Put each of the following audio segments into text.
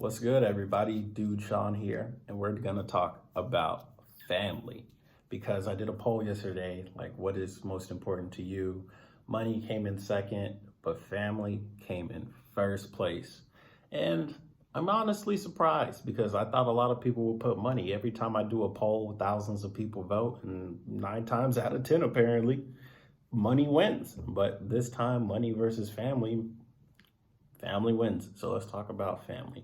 What's good, everybody? Dude Sean here, and we're gonna talk about family because I did a poll yesterday, like what is most important to you? Money came in second, but family came in first place. And I'm honestly surprised because I thought a lot of people would put money. Every time I do a poll, thousands of people vote, and 9 times out of 10, apparently, money wins. But this time, money versus family, family wins. So let's talk about family.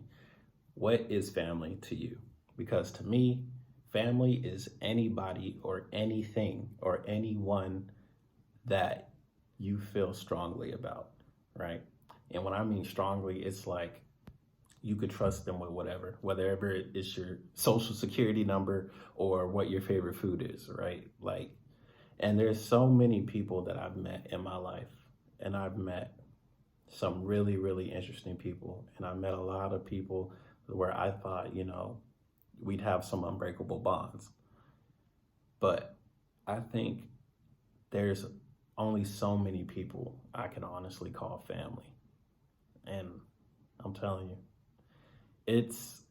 What is family to you? Because to me, family is anybody or anything or anyone that you feel strongly about, right? And when I mean strongly, it's like you could trust them with whatever it's your social security number or what your favorite food is, right? Like, and there's so many people that I've met in my life, and I've met some really, really interesting people. And I met a lot of people where I thought, we'd have some unbreakable bonds. But I think there's only so many people I can honestly call family. And I'm telling you, it's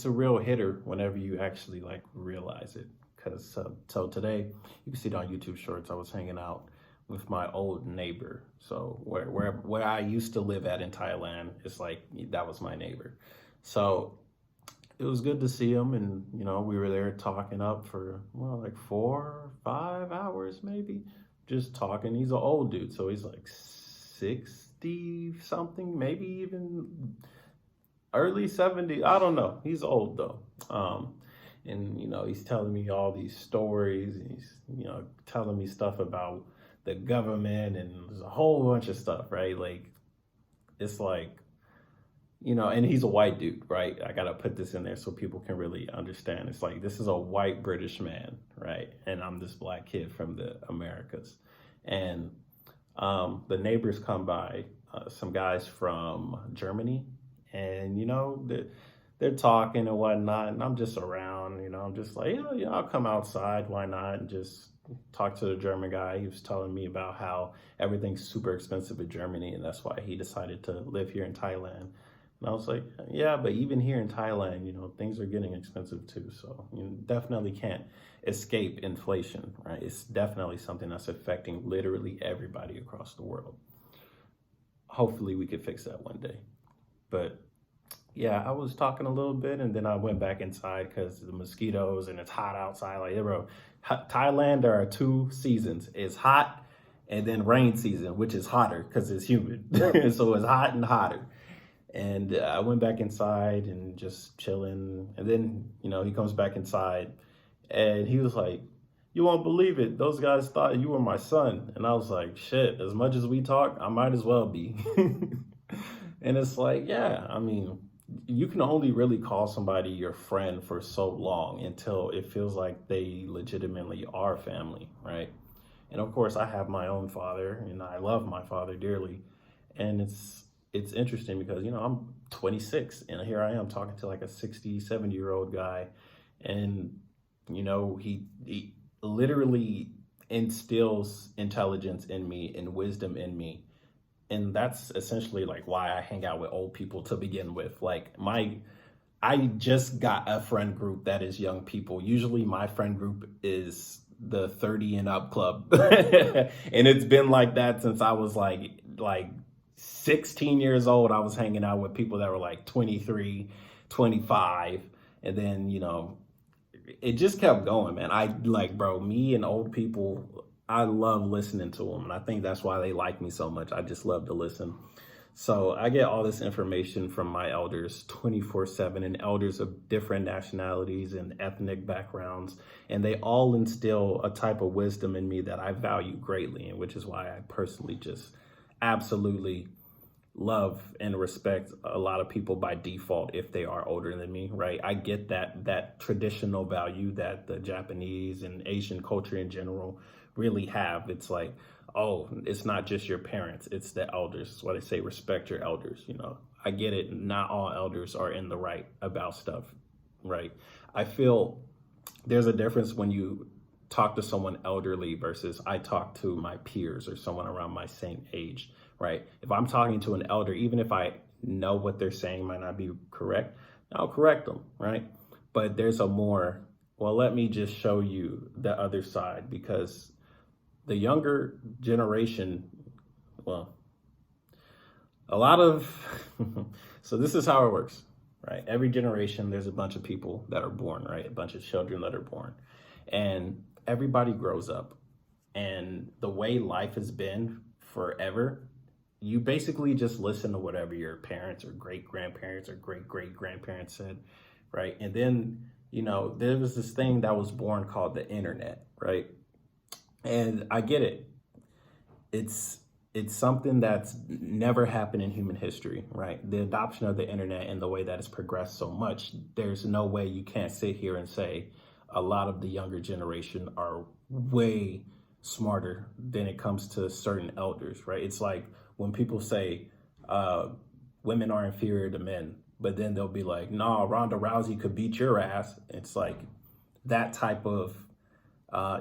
a real hitter whenever you actually like realize it. Cause so today, you can see it on YouTube Shorts, I was hanging out with my old neighbor. So where I used to live at in Thailand, it's like that was my neighbor. So it was good to see him, and we were there talking up for like 4 or 5 hours maybe, just talking. He's an old dude, so he's like 60 something, maybe even early 70. I don't know. He's old though. And he's telling me all these stories, and he's telling me stuff about the government, and there's a whole bunch of stuff, right? Like, it's like, and he's a white dude, right? I gotta put this in there so people can really understand. It's like, this is a white British man, right? And I'm this black kid from the Americas. And the neighbors come by, some guys from Germany, and they're talking and whatnot, and I'm just around, I'm just like, yeah, I'll come outside, why not? And just talk to the German guy. He was telling me about how everything's super expensive in Germany, and that's why he decided to live here in Thailand. And I was like, yeah, but even here in Thailand, things are getting expensive too. So you definitely can't escape inflation, right? It's definitely something that's affecting literally everybody across the world. Hopefully we could fix that one day. But yeah, I was talking a little bit, and then I went back inside because the mosquitoes, and it's hot outside. Like, yeah, bro, Thailand, there are 2 seasons. It's hot, and then rain season, which is hotter because it's humid. So it's hot and hotter. And I went back inside and just chilling. And then, he comes back inside, and he was like, "You won't believe it. Those guys thought you were my son." And I was like, shit, as much as we talk, I might as well be. And it's like, yeah, I mean, you can only really call somebody your friend for so long until it feels like they legitimately are family, right? And of course, I have my own father, and I love my father dearly. And it's interesting because, I'm 26, and here I am talking to like a 60, 70-year-old guy. And, he literally instills intelligence in me and wisdom in me. And that's essentially like why I hang out with old people to begin with. Like, I just got a friend group that is young people. Usually my friend group is the 30 and up club. And it's been like that since I was like 16 years old. I was hanging out with people that were like 23, 25. And then, it just kept going, man. I like, bro, me and old people, I love listening to them. And I think that's why they like me so much. I just love to listen. So I get all this information from my elders 24/7, and elders of different nationalities and ethnic backgrounds. And they all instill a type of wisdom in me that I value greatly, and which is why I personally just absolutely love and respect a lot of people by default if they are older than me, right? I get that traditional value that the Japanese and Asian culture in general really have. It's like, oh, it's not just your parents, it's the elders. That's why they say respect your elders. I get it. Not all elders are in the right about stuff, right? I feel there's a difference when you talk to someone elderly versus I talk to my peers or someone around my same age, right? If I'm talking to an elder, even if I know what they're saying might not be correct, I'll correct them, right? But there's a more, well, let me just show you the other side, because the younger generation, well, a lot of, so this is how it works, right? Every generation, there's a bunch of people that are born, right? A bunch of children that are born, and everybody grows up. And the way life has been forever, you basically just listen to whatever your parents or great grandparents or great great grandparents said, right? And then, there was this thing that was born called the internet, right? And I get it. It's something that's never happened in human history, right? The adoption of the internet and the way that it's progressed so much, there's no way you can't sit here and say a lot of the younger generation are way smarter than it comes to certain elders, right? It's like when people say women are inferior to men, but then they'll be like, "No, Ronda Rousey could beat your ass." It's like that type of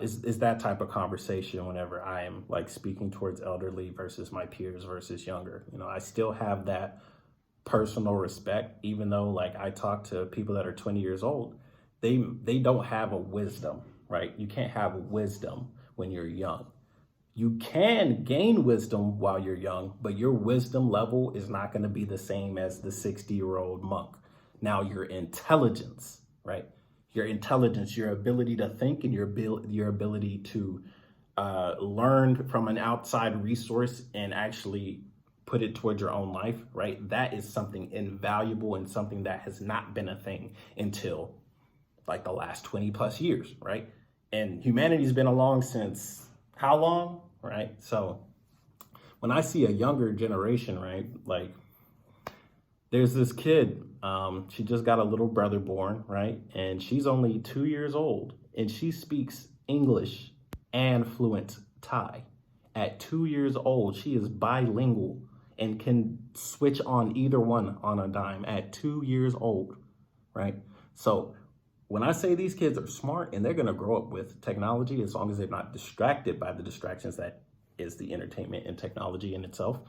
is that type of conversation whenever I am like speaking towards elderly versus my peers versus younger. I still have that personal respect, even though like I talk to people that are 20 years old, they don't have a wisdom, right? You can't have wisdom when you're young. You can gain wisdom while you're young, but your wisdom level is not going to be the same as the 60-year-old monk. Now, your intelligence, right? Your intelligence, your ability to think, and your ability to learn from an outside resource and actually put it towards your own life, right? That is something invaluable and something that has not been a thing until like the last 20 plus years, right? And humanity's been along since how long, right? So when I see a younger generation, right, like there's this kid, she just got a little brother born, right? And she's only 2 years old and she speaks English and fluent Thai. At 2 years old, she is bilingual and can switch on either one on a dime at 2 years old, right? So when I say these kids are smart and they're going to grow up with technology, as long as they're not distracted by the distractions that is the entertainment and technology in itself,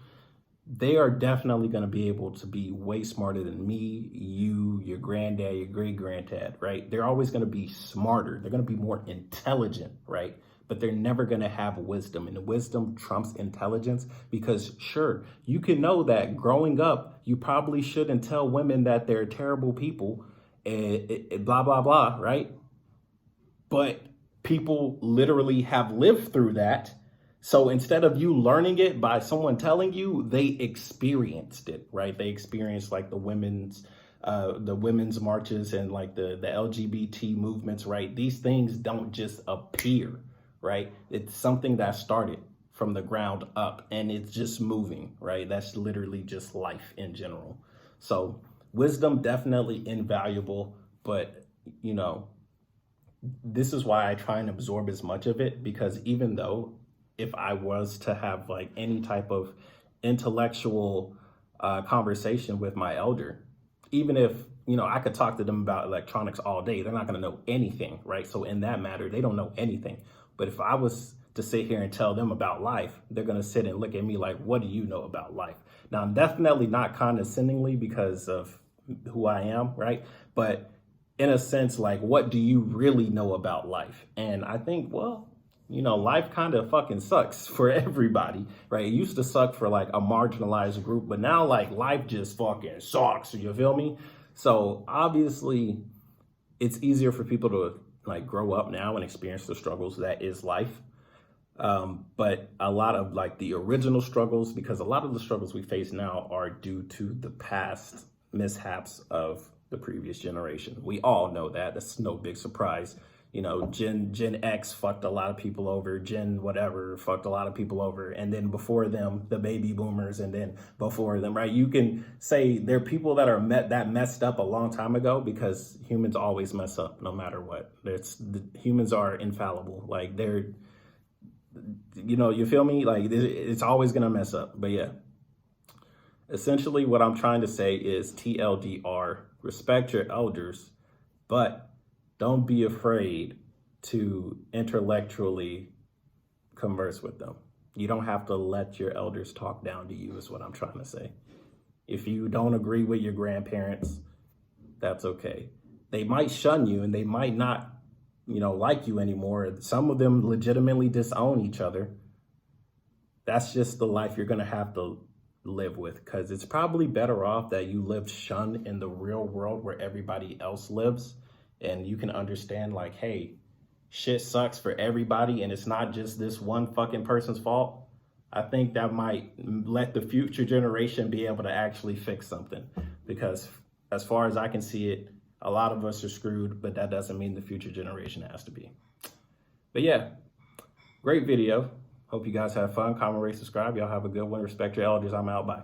they are definitely going to be able to be way smarter than me, you, your granddad, your great granddad, right? They're always going to be smarter. They're going to be more intelligent, right? But they're never going to have wisdom, and wisdom trumps intelligence, because sure, you can know that growing up, you probably shouldn't tell women that they're terrible people, and blah, blah, blah, right? But people literally have lived through that. So instead of you learning it by someone telling you, they experienced it, right? They experienced like the women's marches and like the LGBT movements, right? These things don't just appear, right? It's something that started from the ground up and it's just moving, right? That's literally just life in general. So wisdom, definitely invaluable, but this is why I try and absorb as much of it, because even though if I was to have like any type of intellectual conversation with my elder, even if, I could talk to them about electronics all day, they're not going to know anything, right? So in that matter, they don't know anything. But if I was to sit here and tell them about life, they're going to sit and look at me like, what do you know about life? Now, I'm definitely not condescendingly because of who I am, right? But in a sense, like, what do you really know about life? And I think, well, life kind of fucking sucks for everybody, right? It used to suck for like a marginalized group, but now like life just fucking sucks. You feel me? So obviously it's easier for people to like grow up now and experience the struggles that is life. But a lot of like the original struggles, because a lot of the struggles we face now are due to the past mishaps of the previous generation. We all know that. That's no big surprise. Gen X fucked a lot of people over, Gen whatever fucked a lot of people over, and then before them, the baby boomers, and then before them, right? You can say there are people that are messed up a long time ago, because humans always mess up no matter what. Humans are infallible. Like you feel me? Like it's always gonna mess up. But yeah, essentially what I'm trying to say is TLDR, respect your elders, but don't be afraid to intellectually converse with them. You don't have to let your elders talk down to you, is what I'm trying to say. If you don't agree with your grandparents, that's okay. They might shun you and they might not, like you anymore. Some of them legitimately disown each other. That's just the life you're going to have to live with, because it's probably better off that you live shunned in the real world where everybody else lives, and you can understand like, hey, shit sucks for everybody and it's not just this one fucking person's fault. I think that might let the future generation be able to actually fix something, because as far as I can see it, a lot of us are screwed, but that doesn't mean the future generation has to be. But yeah, great video. Hope you guys have fun. Comment, rate, subscribe. Y'all have a good one. Respect your elders. I'm out. Bye.